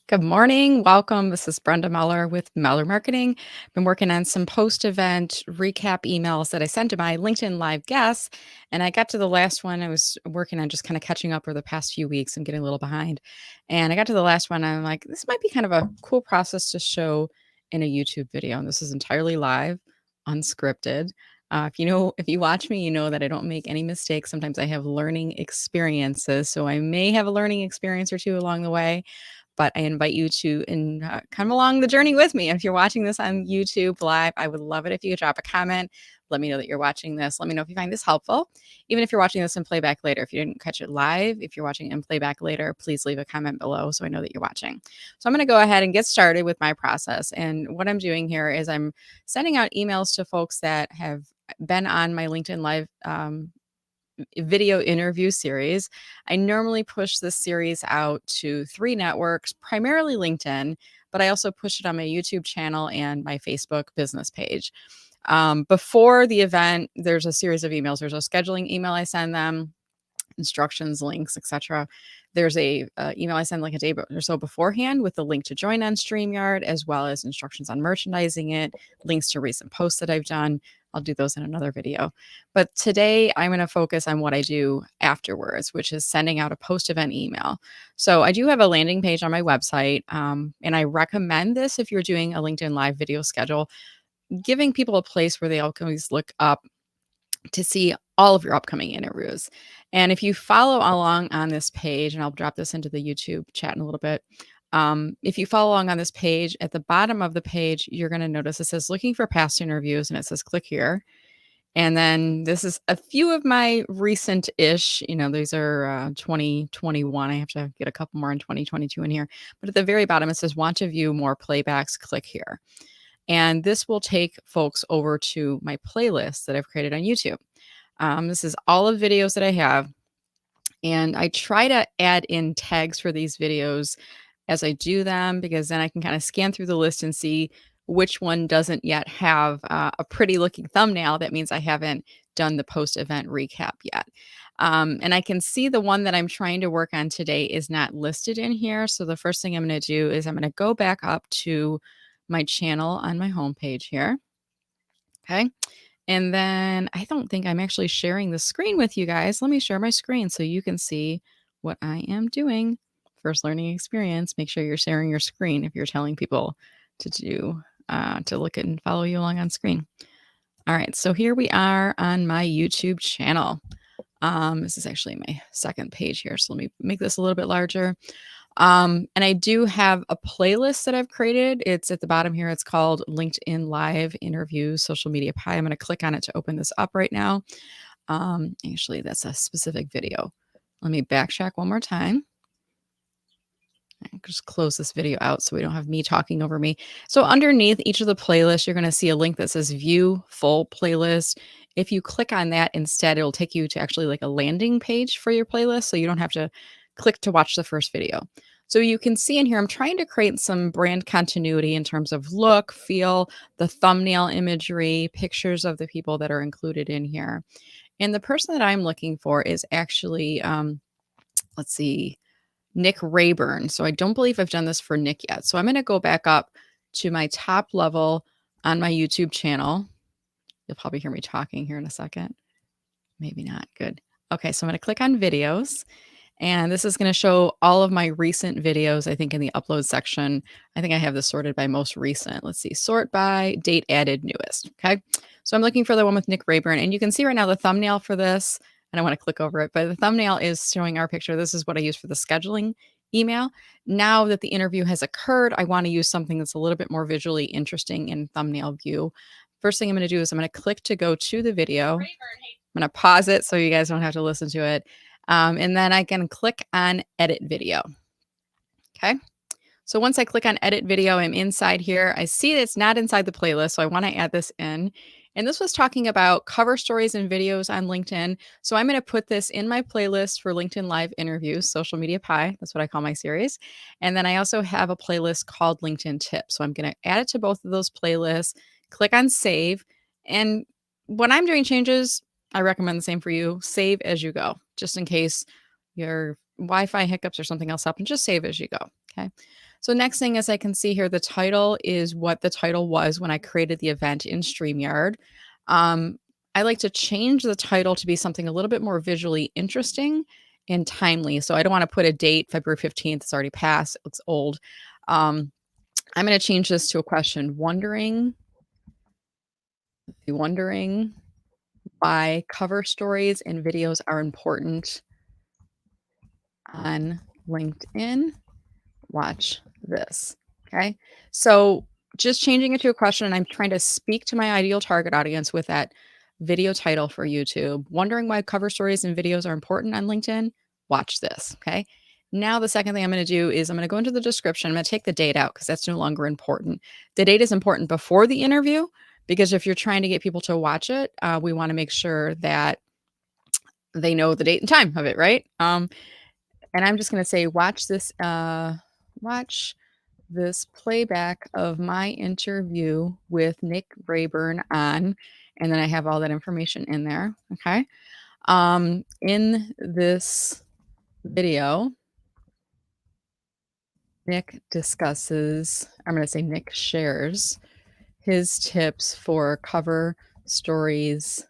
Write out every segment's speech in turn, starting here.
Good morning. Welcome. This is Brenda Meller with Meller Marketing. Been working on some post-event recap emails that I sent to my LinkedIn Live guests, and I got to the last one. I was working on just kind of catching up over the past few weeks. I'm getting a little behind, and I got to the last one. And I'm like, this might be kind of a cool process to show in a YouTube video. And this is entirely live, unscripted. If you watch me, you know that I don't make any mistakes. Sometimes I have learning experiences, so I may have a learning experience or two along the way, but I invite you to come along the journey with me. If you're watching this on YouTube live, I would love it if you could drop a comment. Let me know that you're watching this. Let me know if you find this helpful. Even if you're watching this in playback later, if you didn't catch it live, if you're watching in playback later, please leave a comment below so I know that you're watching. So I'm going to go ahead and get started with my process. And what I'm doing here is I'm sending out emails to folks that have been on my LinkedIn Live video interview series. I normally push this series out to 3 networks, primarily LinkedIn, but I also push it on my YouTube channel and my Facebook business page. Before the event, there's a series of emails. There's a scheduling email I send them, instructions, links, etc. There's a email I send like a day or so beforehand with the link to join on StreamYard, as well as instructions on merchandising it, links to recent posts that I've done. I'll do those in another video. But today I'm going to focus on what I do afterwards, which is sending out a post-event email. So I do have a landing page on my website, and I recommend this if you're doing a LinkedIn Live video schedule, giving people a place where they always look up to see all of your upcoming interviews. And if you follow along on this page, and I'll drop this into the YouTube chat in a little bit. If you follow along on this page, at the bottom of the page, you're going to notice it says looking for past interviews, and it says click here. And then this is a few of my recent-ish, these are 2021. I have to get a couple more in 2022 in here. But at the very bottom, it says want to view more playbacks, click here. And this will take folks over to my playlist that I've created on YouTube. This is all of videos that I have. And I try to add in tags for these videos as I do them, because then I can kind of scan through the list and see which one doesn't yet have a pretty looking thumbnail. That means I haven't done the post-event recap yet. And I can see the one that I'm trying to work on today is not listed in here. So the first thing I'm going to do is I'm going to go back up to my channel on my homepage here. Okay. And then I don't think I'm actually sharing the screen with you guys. Let me share my screen so you can see what I am doing. First learning experience. Make sure you're sharing your screen if you're telling people to do, to look at and follow you along on screen. All right. So here we are on my YouTube channel. This is actually my second page here. So let me make this a little bit larger. And I do have a playlist that I've created. It's at the bottom here. It's called LinkedIn Live Interviews Social Media Pie. I'm going to click on it to open this up right now. Actually, that's a specific video. Let me backtrack one more time. Just close this video out so we don't have me talking over me. So underneath each of the playlists, you're going to see a link that says View Full Playlist. If you click on that instead, it'll take you to actually like a landing page for your playlist, so you don't have to click to watch the first video. So you can see in here, I'm trying to create some brand continuity in terms of look, feel, the thumbnail imagery, pictures of the people that are included in here. And the person that I'm looking for is actually, let's see, Nick Rayburn. So I don't believe I've done this for Nick yet. So I'm going to go back up to my top level on my YouTube channel. You'll probably hear me talking here in a second. Maybe not. Good. Okay, so I'm going to click on videos. And this is going to show all of my recent videos, I think, in the upload section. I think I have this sorted by most recent. Let's see, sort by date added newest. Okay. So I'm looking for the one with Nick Rayburn. And you can see right now the thumbnail for this, and I want to click over it, but the thumbnail is showing our picture. This is what I use for the scheduling email. Now that the interview has occurred, I want to use something that's a little bit more visually interesting in thumbnail view. First thing I'm going to do is I'm going to click to go to the video. I'm going to pause it so you guys don't have to listen to it. And then I can click on edit video. Okay. So once I click on edit video, I'm inside here. I see that it's not inside the playlist, so I want to add this in. And this was talking about cover stories and videos on LinkedIn. So I'm going to put this in my playlist for LinkedIn Live interviews, Social Media Pie. That's what I call my series. And then I also have a playlist called LinkedIn Tips. So I'm going to add it to both of those playlists, click on save. And when I'm doing changes, I recommend the same for you. Save as you go, just in case you're Wi-Fi hiccups or something else up, and just save as you go. Okay. So next thing is I can see here the title is what the title was when I created the event in StreamYard. Um, I like to change the title to be something a little bit more visually interesting and timely. So I don't want to put a date, February 15th. It's already passed. It looks old. Um, I'm going to change this to a question. Wondering why cover stories and videos are important on LinkedIn. Watch this. Okay. So just changing it to a question, and I'm trying to speak to my ideal target audience with that video title for YouTube. Wondering why cover stories and videos are important on LinkedIn? Watch this. Okay. Now, the second thing I'm going to do is I'm going to go into the description. I'm going to take the date out because that's no longer important. The date is important before the interview because if you're trying to get people to watch it, we want to make sure that they know the date and time of it, right? And I'm just going to say, watch this playback of my interview with Nick Rayburn on, and then I have all that information in there. Okay. In this video, Nick shares his tips for cover stories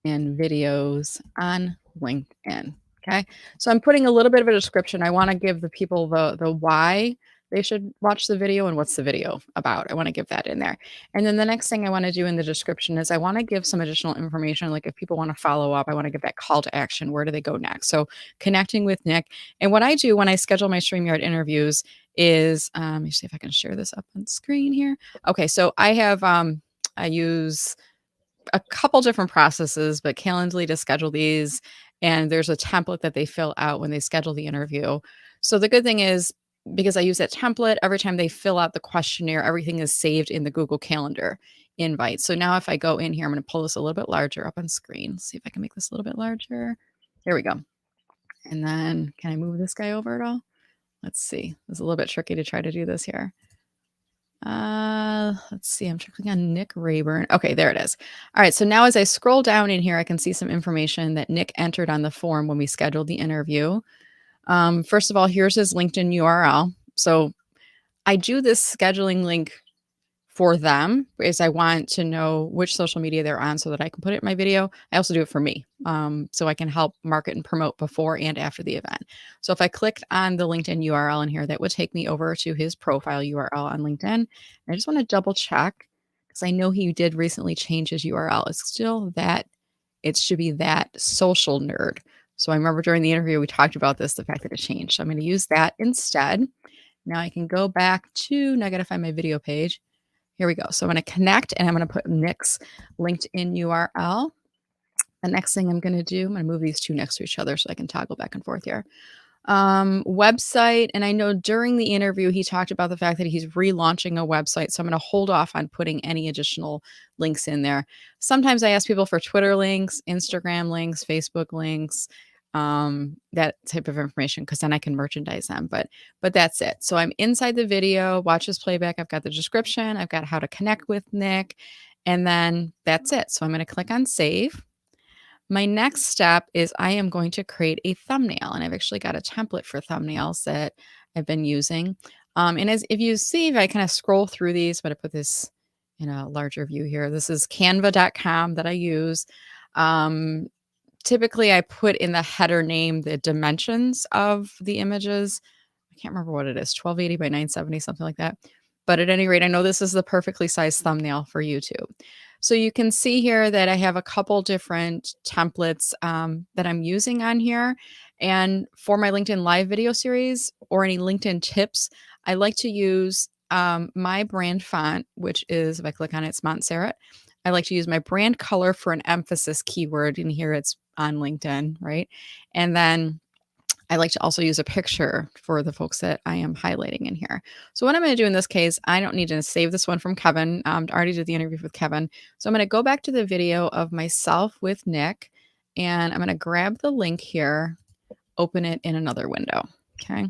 and videos on LinkedIn. Okay. So I'm putting a little bit of a description. I want to give the people the why they should watch the video and what's the video about. I want to give that in there. And then the next thing I want to do in the description is I want to give some additional information. Like if people want to follow up, I want to give that call to action. Where do they go next? So connecting with Nick. And what I do when I schedule my StreamYard interviews is let me see if I can share this up on screen here. Okay. So I use a couple different processes, but Calendly to schedule these, and there's a template that they fill out when they schedule the interview. So the good thing is because I use that template, every time they fill out the questionnaire, everything is saved in the Google Calendar invite. So now if I go in here, I'm going to pull this a little bit larger up on screen. See if I can make this a little bit larger. There we go. And then can I move this guy over at all? Let's see. It's a little bit tricky to try to do this here. Let's see. I'm clicking on Nick Rayburn. Okay, there it is. All right. So now as I scroll down in here, I can see some information that Nick entered on the form when we scheduled the interview. First of all, here's his LinkedIn URL. So I do this scheduling link for them because I want to know which social media they're on so that I can put it in my video. I also do it for me, so I can help market and promote before and after the event. So if I clicked on the LinkedIn URL in here, that would take me over to his profile URL on LinkedIn. I just want to double check because I know he did recently change his URL. It's still that it should be that social nerd. So I remember during the interview, we talked about this, the fact that it changed. So I'm going to use that instead. Now I can go back to, now I got to find my video page. Here we go. So I'm going to connect and I'm going to put Nick's LinkedIn URL. The next thing I'm going to do, I'm going to move these two next to each other so I can toggle back and forth here. Website. And I know during the interview, he talked about the fact that he's relaunching a website. So I'm going to hold off on putting any additional links in there. Sometimes I ask people for Twitter links, Instagram links, Facebook links, that type of information, because then I can merchandise them. But that's it. So I'm inside the video, watch this playback. I've got the description, I've got how to connect with Nick, and then that's it. So I'm going to click on save. My next step is I am going to create a thumbnail, and I've actually got a template for thumbnails that I've been using. And as if you see, if I kind of scroll through these, but I put this in a larger view here. This is canva.com that I use. Typically, I put in the header name the dimensions of the images. I can't remember what it is, 1280 by 970, something like that. But at any rate, I know this is the perfectly sized thumbnail for YouTube. So you can see here that I have a couple different templates that I'm using on here. And for my LinkedIn Live video series or any LinkedIn tips, I like to use my brand font, which is, if I click on it, it's Montserrat. I like to use my brand color for an emphasis keyword. And here it's on LinkedIn, right? And then I like to also use a picture for the folks that I am highlighting in here. So what I'm going to do in this case, I don't need to save this one from Kevin. I already did the interview with Kevin. So I'm going to go back to the video of myself with Nick, and I'm going to grab the link here, open it in another window. Okay.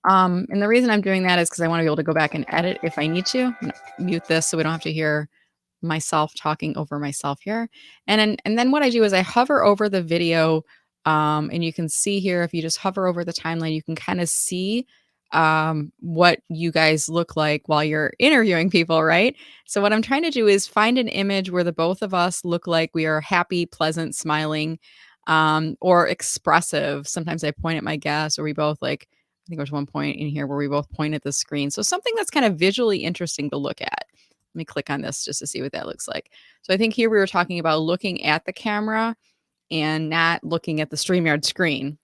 And the reason I'm doing that is because I want to be able to go back and edit if I need to. I'm going to mute this so we don't have to hear myself talking over myself here. And then what I do is I hover over the video And you can see here, if you just hover over the timeline, you can kind of see what you guys look like while you're interviewing people, right? So what I'm trying to do is find an image where the both of us look like we are happy, pleasant, smiling, or expressive. Sometimes I point at my guest, or we both like, I think there's one point in here where we both point at the screen. So something that's kind of visually interesting to look at. Let me click on this just to see what that looks like. So I think here we were talking about looking at the camera and not looking at the StreamYard screen.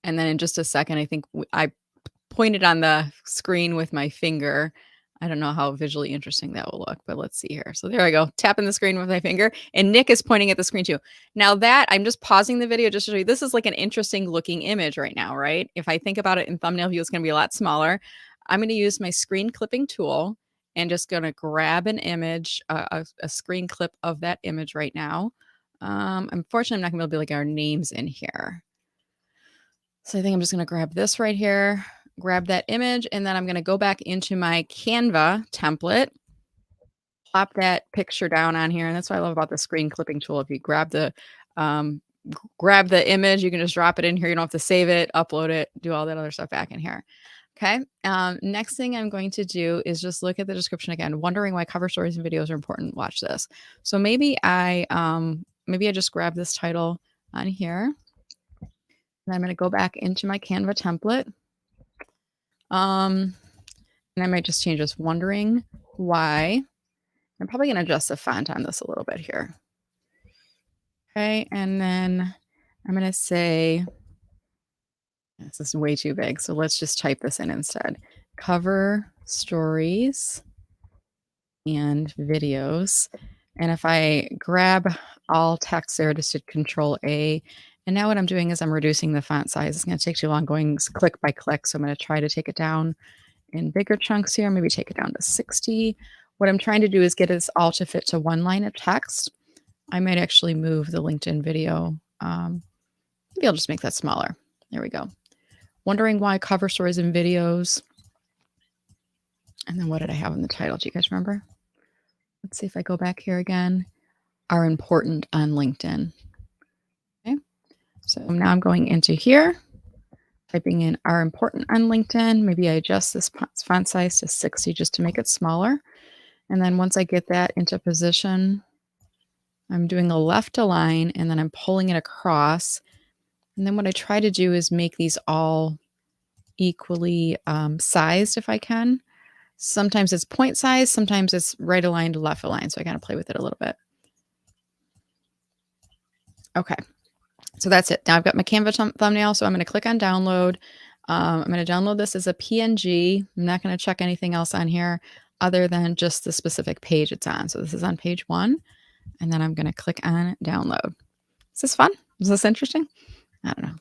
And then in just a second, I think I pointed on the screen with my finger. I don't know how visually interesting that will look, but let's see here. So there I go, tapping the screen with my finger, and Nick is pointing at the screen too. Now that I'm just pausing the video just to show you, this is like an interesting looking image right now, right? If I think about it in thumbnail view, it's going to be a lot smaller. I'm going to use my screen clipping tool and just going to grab an image, a screen clip of that image right now. Unfortunately, I'm not going to be able to like our names in here. So I think I'm just going to grab this right here, grab that image, and then I'm going to go back into my Canva template, plop that picture down on here. And that's what I love about the screen clipping tool. If you um, grab the image, you can just drop it in here. You don't have to save it, upload it, do all that other stuff back in here. Okay. Next thing I'm going to do is just look at the description again, wondering why cover stories and videos are important. Watch this. So maybe I just grab this title on here. And I'm going to go back into my Canva template. And I might just change this, wondering why. I'm probably going to adjust the font on this a little bit here. Okay. And then I'm going to say, this is way too big. So let's just type this in instead. Cover stories and videos. And if I grab all text there, just hit Control A. And now what I'm doing is I'm reducing the font size. It's going to take too long going click by click. So I'm going to try to take it down in bigger chunks here, maybe take it down to 60. What I'm trying to do is get this all to fit to one line of text. I might actually move the LinkedIn video. Maybe I'll just make that smaller. There we go. Wondering why cover stories and videos. And then what did I have in the title? Do you guys remember? Let's see if I go back here again. Are important on LinkedIn. Okay. So now I'm going into here, typing in are important on LinkedIn. Maybe I adjust this font size to 60 just to make it smaller. And then once I get that into position, I'm doing a left align and then I'm pulling it across. And then what I try to do is make these all equally sized if I can. Sometimes it's point size, sometimes it's right aligned, left aligned. So I got to play with it a little bit. Okay. So that's it. Now I've got my Canva thumbnail. So I'm going to click on download. I'm going to download this as a PNG. I'm not going to check anything else on here other than just the specific page it's on. So this is on page 1. And then I'm going to click on download. Is this fun? Is this interesting? I don't know.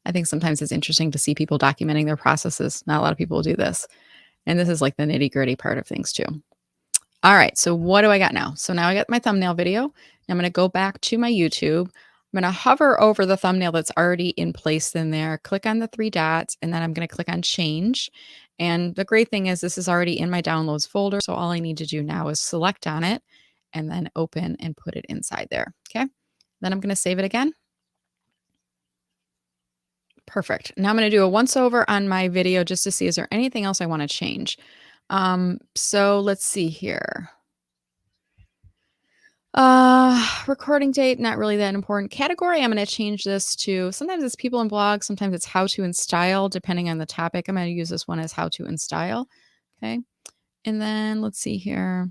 I think sometimes it's interesting to see people documenting their processes. Not a lot of people do this. And this is like the nitty gritty part of things too. All right. So what do I got now? So now I got my thumbnail video. I'm going to go back to my YouTube. I'm going to hover over the thumbnail that's already in place in there, click on the 3 dots, and then I'm going to click on change. And the great thing is this is already in my downloads folder. So all I need to do now is select on it and then open and put it inside there. Okay. Then I'm going to save it again. Perfect. Now I'm going to do a once over on my video just to see, is there anything else I want to change? So let's see here. Recording date, not really that important. Category, I'm going to change this to, sometimes it's people and blogs, sometimes it's how to in style, depending on the topic. I'm going to use this one as how to in style. Okay. And then let's see here.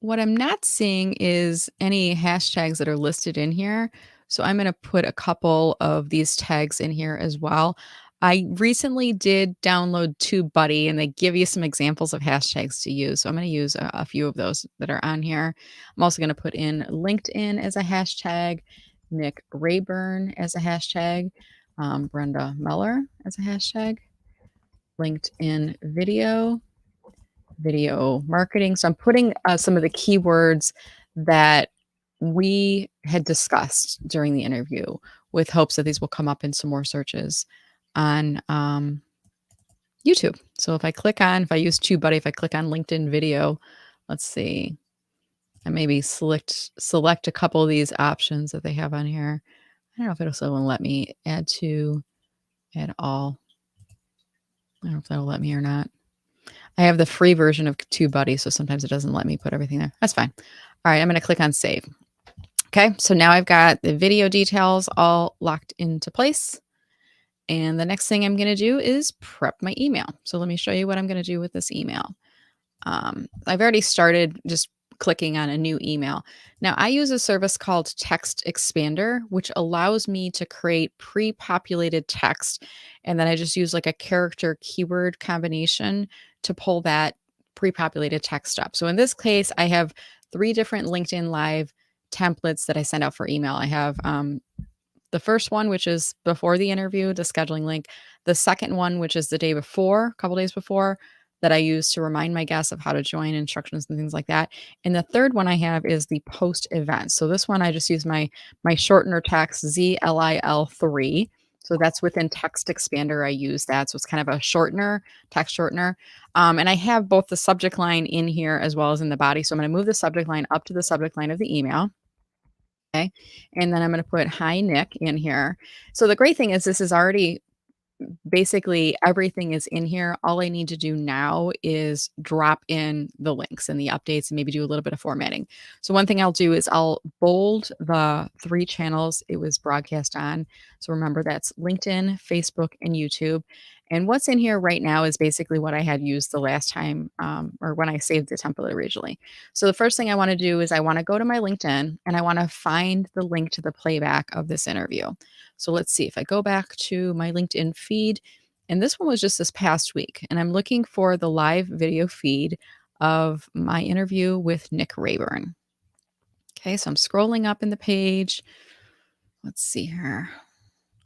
What I'm not seeing is any hashtags that are listed in here. So I'm going to put a couple of these tags in here as well. I recently did download TubeBuddy and they give you some examples of hashtags to use. So I'm going to use a few of those that are on here. I'm also going to put in LinkedIn as a hashtag, Nick Rayburn as a hashtag, Brenda Meller as a hashtag, LinkedIn video marketing. So I'm putting some of the keywords that we had discussed during the interview with hopes that these will come up in some more searches on YouTube. So if I use TubeBuddy, if I click on LinkedIn video, let's see. And maybe select a couple of these options that they have on here. I don't know if it'll still let me add all. I don't know if that'll let me or not. I have the free version of TubeBuddy, so sometimes it doesn't let me put everything there. That's fine. All right, I'm going to click on save. Okay, so now I've got the video details all locked into place. And the next thing I'm going to do is prep my email. So let me show you what I'm going to do with this email. I've already started just clicking on a new email. Now, I use a service called Text Expander, which allows me to create pre-populated text. And then I just use like a character keyword combination to pull that pre-populated text up. So in this case, I have 3 different LinkedIn Live templates that I send out for email. I have the first one, which is before the interview, the scheduling link. The second one, which is the day before, a couple days before, that I use to remind my guests of how to join, instructions and things like that. And the third one I have is the post event. So this one I just use my shortener text ZLIL3. So that's within Text Expander. I use that. So it's kind of a shortener, text shortener. And I have both the subject line in here as well as in the body. So I'm going to move the subject line up to the subject line of the email. Okay. And then I'm going to put hi Nick in here. So the great thing is this is already basically everything is in here. All I need to do now is drop in the links and the updates and maybe do a little bit of formatting. So one thing I'll do is I'll bold the 3 channels it was broadcast on. So remember that's LinkedIn, Facebook, and YouTube. And what's in here right now is basically what I had used the last time or when I saved the template originally. So the first thing I want to do is I want to go to my LinkedIn and I want to find the link to the playback of this interview. So let's see if I go back to my LinkedIn feed, and this one was just this past week, and I'm looking for the live video feed of my interview with Nick Rayburn. Okay, so I'm scrolling up in the page. Let's see here.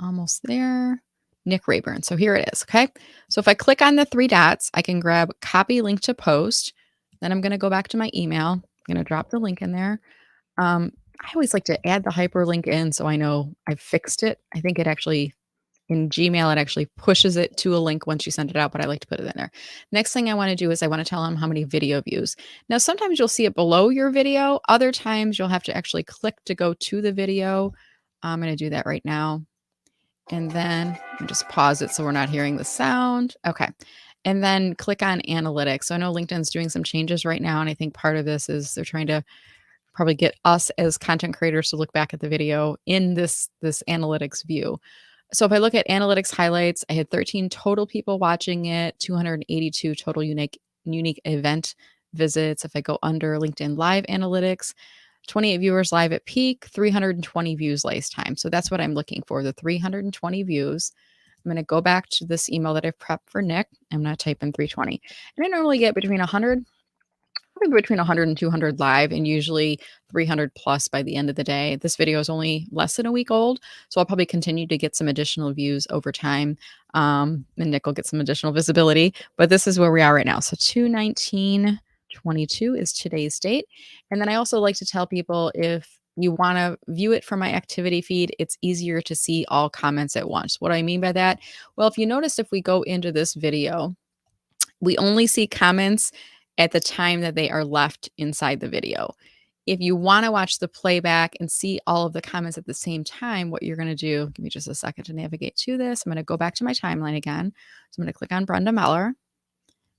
Almost there. Nick Rayburn. So here it is. Okay. So if I click on the 3 dots, I can grab copy link to post. Then I'm going to go back to my email. I'm going to drop the link in there. I always like to add the hyperlink in so I know I've fixed it. I think it actually, in Gmail, it actually pushes it to a link once you send it out, but I like to put it in there. Next thing I want to do is I want to tell them how many video views. Now, sometimes you'll see it below your video. Other times you'll have to actually click to go to the video. I'm going to do that right now. And then just pause it so we're not hearing the sound. Okay. And then click on analytics. So I know LinkedIn's doing some changes right now. And I think part of this is they're trying to probably get us as content creators to look back at the video in this analytics view. So if I look at analytics highlights, I had 13 total people watching it, 282 total unique event visits. If I go under LinkedIn Live analytics, 28 viewers live at peak, 320 views last time. So that's what I'm looking for, the 320 views. I'm going to go back to this email that I've prepped for Nick. I'm going to type in 320. And I normally get between 100 and 200 live and usually 300 plus by the end of the day. This video is only less than a week old, so I'll probably continue to get some additional views over time. And Nick will get some additional visibility, but this is where we are right now. So 2/19/22 is today's date. And then I also like to tell people if you want to view it from my activity feed, it's easier to see all comments at once. What do I mean by that? Well, if you notice, if we go into this video, we only see comments at the time that they are left inside the video. If you want to watch the playback and see all of the comments at the same time, what you're going to do, give me just a second to navigate to this. I'm going to go back to my timeline again. So I'm going to click on Brenda Meller. I'm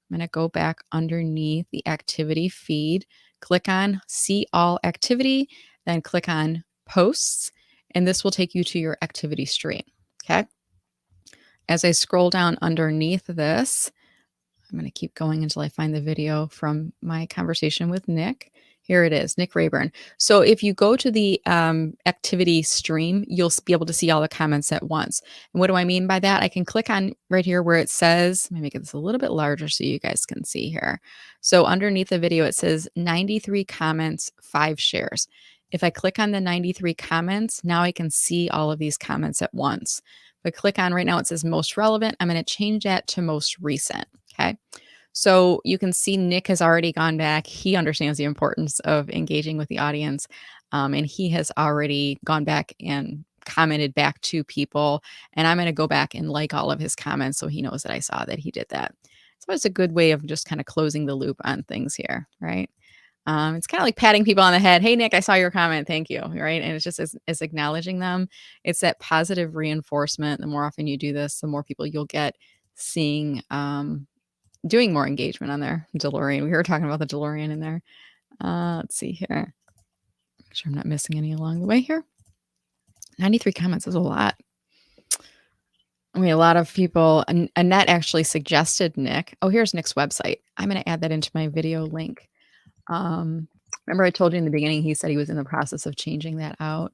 going to go back underneath the activity feed, click on see all activity, then click on posts, and this will take you to your activity stream. Okay. As I scroll down underneath this, I'm going to keep going until I find the video from my conversation with Nick. Here it is, Nick Rayburn. So if you go to the activity stream, you'll be able to see all the comments at once. And what do I mean by that? I can click on right here where it says, let me make this a little bit larger so you guys can see here. So underneath the video, it says 93 comments, 5 shares. If I click on the 93 comments, now I can see all of these comments at once. If I click on right now, it says most relevant. I'm going to change that to most recent. Okay. So you can see Nick has already gone back. He understands the importance of engaging with the audience. And he has already gone back and commented back to people. And I'm going to go back and like all of his comments so he knows that I saw that he did that. So it's a good way of just kind of closing the loop on things here, right? It's kind of like patting people on the head. Hey, Nick, I saw your comment. Thank you. Right. And it's just as acknowledging them. It's that positive reinforcement. The more often you do this, the more people you'll get seeing, doing more engagement on their DeLorean. We were talking about the DeLorean in there. Let's see here. Make sure I'm not missing any along the way here. 93 comments is a lot. I mean, a lot of people, Annette actually suggested Nick. Oh, here's Nick's website. I'm going to add that into my video link. Um, Remember I told you in the beginning, he said he was in the process of changing that out.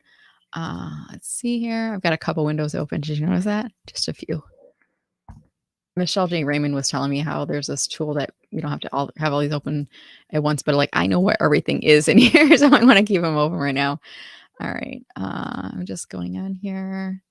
Let's see here. I've got a couple windows open. Did you notice that? Just a few. Michelle J. Raymond was telling me how there's this tool that you don't have to have all these open at once, but like I know where everything is in here, so I want to keep them open right now. All right. I'm just going on here.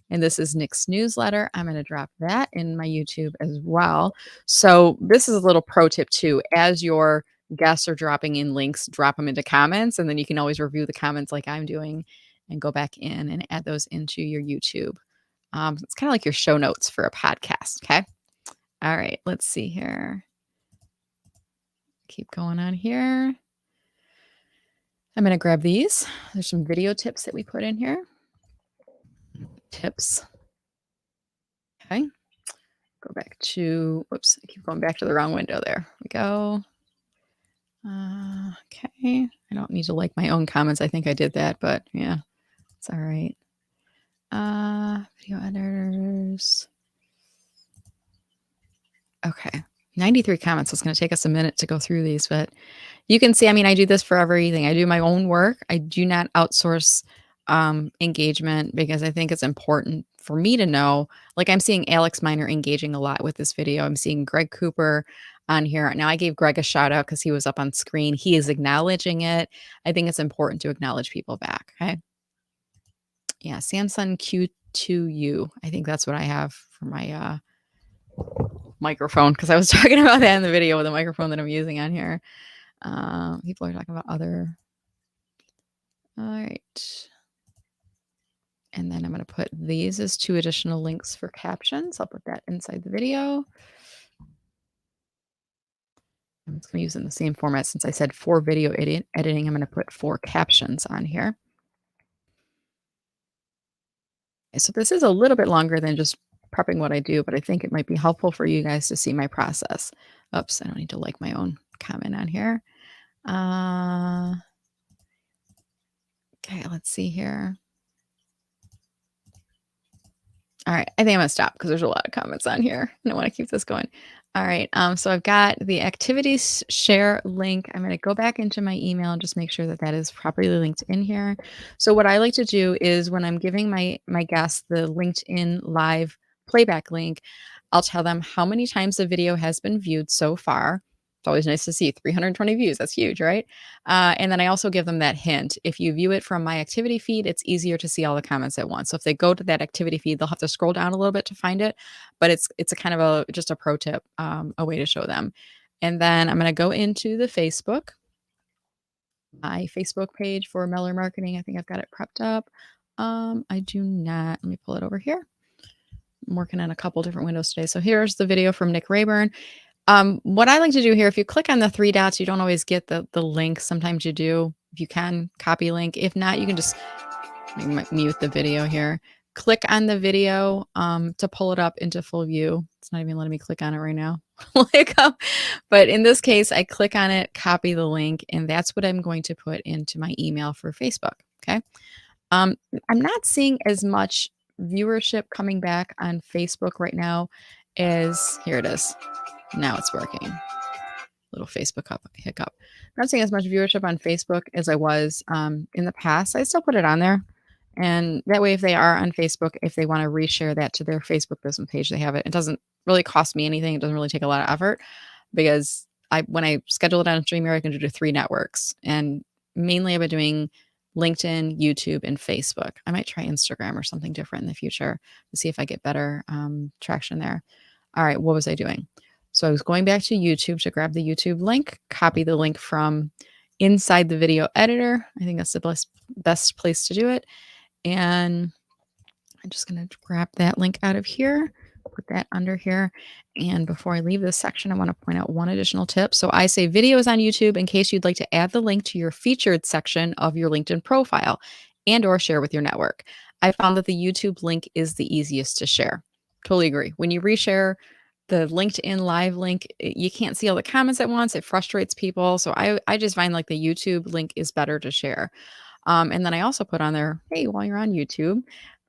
And this is Nick's newsletter. I'm going to drop that in my YouTube as well. So this is a little pro tip too. As your guests are dropping in links, drop them into comments, and then you can always review the comments like I'm doing and go back in and add those into your YouTube. It's kind of like your show notes for a podcast. Okay. All right. Let's see here. Keep going on here. I'm going to grab these. There's some video tips that we put in here. Tips. Okay. Go back to, whoops, I keep going back to the wrong window there. We go. Okay. I don't need to like my own comments. I think I did that, but yeah, it's all right. Video editors. Okay. 93 comments. It's going to take us a minute to go through these, but you can see, I mean, I do this for everything. I do my own work. I do not outsource engagement because I think it's important for me to know. Like I'm seeing Alex Miner engaging a lot with this video. I'm seeing Greg Cooper on here. Now I gave Greg a shout out because he was up on screen. He is acknowledging it. I think it's important to acknowledge people back. Okay. Yeah. Samsung Q2U. I think that's what I have for my microphone because I was talking about that in the video with the microphone that I'm using on here. People are talking about other. All right. And then I'm going to put these as 2 additional links for captions. I'll put that inside the video. I'm just going to use it in the same format since I said for video editing. I'm going to put 4 captions on here. Okay, so this is a little bit longer than just prepping what I do, but I think it might be helpful for you guys to see my process. Oops, I don't need to like my own comment on here. Okay, let's see here. All right, I think I'm gonna stop because there's a lot of comments on here. I don't want to keep this going. All right, so I've got the activities share link. I'm going to go back into my email and just make sure that that is properly linked in here. So what I like to do is when I'm giving my guests the LinkedIn live playback link, I'll tell them how many times the video has been viewed so far. It's always nice to see 320 views. That's huge, right? And then I also give them that hint. If you view it from my activity feed, it's easier to see all the comments at once. So if they go to that activity feed, they'll have to scroll down a little bit to find it. But it's a kind of just a pro tip, a way to show them. And then I'm going to go into the Facebook, my Facebook page for Meller Marketing. I think I've got it prepped up. I do not. Let me pull it over here. I'm working on a couple different windows today. So here's the video from Nick Rayburn. What I like to do here, if you click on the 3 dots, you don't always get the link. Sometimes you do. If you can, copy link. If not, you can just mute the video here. Click on the video to pull it up into full view. It's not even letting me click on it right now. But in this case, I click on it, copy the link, and that's what I'm going to put into my email for Facebook. Okay. I'm not seeing as much viewership coming back on Facebook right now as here it is. Now it's working. Little Facebook hiccup. I'm not seeing as much viewership on Facebook as I was in the past. I still put it on there. And that way, if they are on Facebook, if they want to reshare that to their Facebook business page, they have it. It doesn't really cost me anything. It doesn't really take a lot of effort because when I schedule it on StreamYard, I can do 3 networks. And mainly I've been doing LinkedIn, YouTube, and Facebook. I might try Instagram or something different in the future to see if I get better traction there. All right, what was I doing? So I was going back to YouTube to grab the YouTube link, copy the link from inside the video editor. I think that's the best place to do it. And I'm just going to grab that link out of here, put that under here. And before I leave this section, I want to point out one additional tip. So I say videos on YouTube in case you'd like to add the link to your featured section of your LinkedIn profile and or share with your network. I found that the YouTube link is the easiest to share. Totally agree. When you reshare the LinkedIn live link, you can't see all the comments at once. It frustrates people. So I just find like the YouTube link is better to share. And then I also put on there, hey, while you're on YouTube,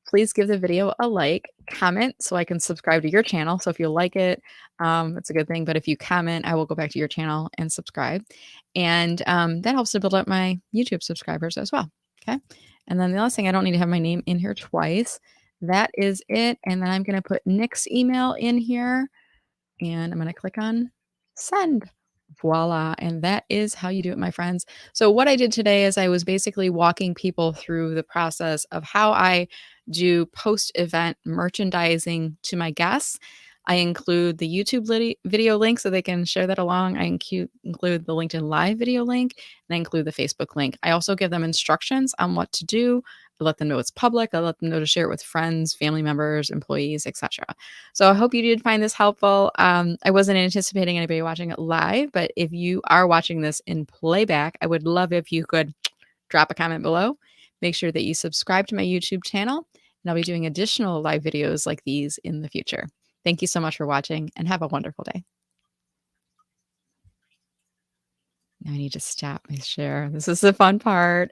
please give the video a like, comment so I can subscribe to your channel. So if you like it, it's a good thing. But if you comment, I will go back to your channel and subscribe. And that helps to build up my YouTube subscribers as well. Okay. And then the last thing, I don't need to have my name in here twice. That is it. And then I'm going to put Nick's email in here and I'm going to click on send. Voila. And that is how you do it, my friends. So, what I did today is I was basically walking people through the process of how I do post event merchandising to my guests. I include the YouTube video link so they can share that along. I include the LinkedIn Live video link and I include the Facebook link. I also give them instructions on what to do. I let them know it's public. I let them know to share it with friends, family members, employees, etc. So I hope you did find this helpful. I wasn't anticipating anybody watching it live, but if you are watching this in playback, I would love if you could drop a comment below. Make sure that you subscribe to my YouTube channel, and I'll be doing additional live videos like these in the future. Thank you so much for watching and have a wonderful day. Now I need to stop my share. This is the fun part.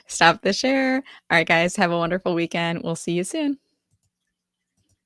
Stop the share. All right, guys, have a wonderful weekend. We'll see you soon.